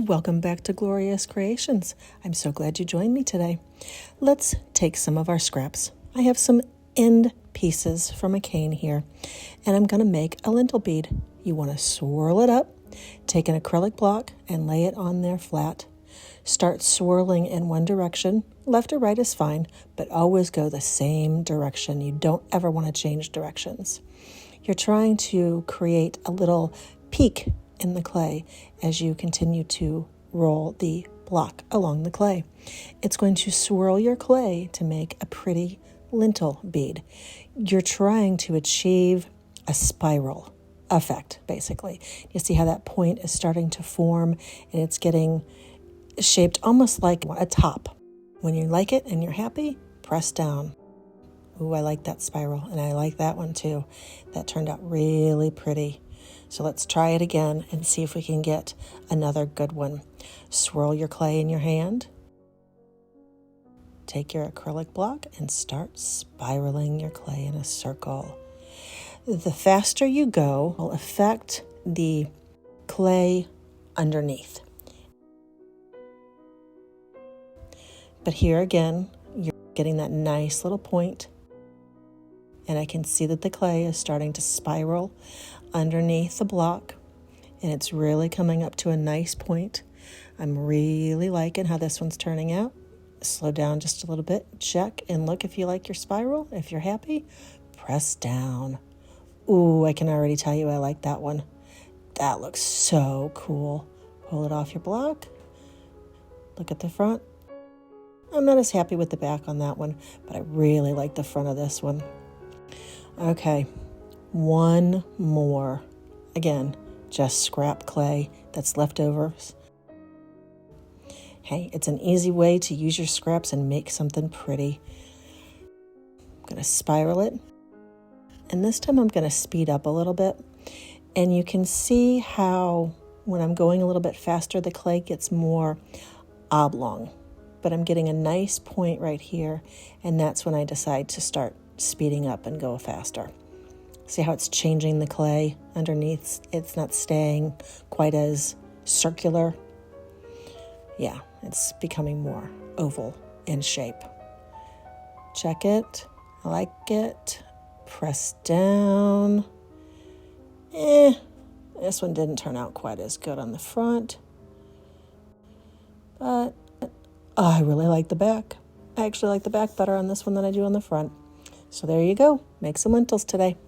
Welcome back to Glorious Creations. I'm so glad you joined me today. Let's take some of our scraps. I have some end pieces from a cane here, and I'm going to make a lentil bead. You want to swirl it up, take an acrylic block, and lay it on there flat. Start swirling in one direction. Left or right is fine, but always go the same direction. You don't ever want to change directions. You're trying to create a little peak in the clay as you continue to roll the block along the clay. It's going to swirl your clay to make a pretty lentil bead. You're trying to achieve a spiral effect, basically. You see how that point is starting to form and it's getting shaped almost like a top. When you like it and you're happy, press down. Ooh, I like that spiral, and I like that one too. That turned out really pretty. So let's try it again and see if we can get another good one. Swirl your clay in your hand. Take your acrylic block and start spiraling your clay in a circle. The faster you go will affect the clay underneath. But here again, you're getting that nice little point. And I can see that the clay is starting to spiral underneath the block, and it's really coming up to a nice point. I'm really liking how this one's turning out. Slow down just a little bit, check and look if you like your spiral. If you're happy, press down. Ooh, I can already tell you I like that one. That looks so cool. Pull it off your block. Look at the front. I'm not as happy with the back on that one, but I really like the front of this one. Okay. One more. Again, just scrap clay that's leftovers. Hey, it's an easy way to use your scraps and make something pretty. I'm going to spiral it. And this time I'm going to speed up a little bit. And you can see how when I'm going a little bit faster, the clay gets more oblong. But I'm getting a nice point right here. And that's when I decide to start speeding up and go faster. See how it's changing the clay underneath? It's not staying quite as circular. Yeah, it's becoming more oval in shape. Check it. I like it. Press down. This one didn't turn out quite as good on the front. But I really like the back. I actually like the back better on this one than I do on the front. So there you go. Make some lentils today.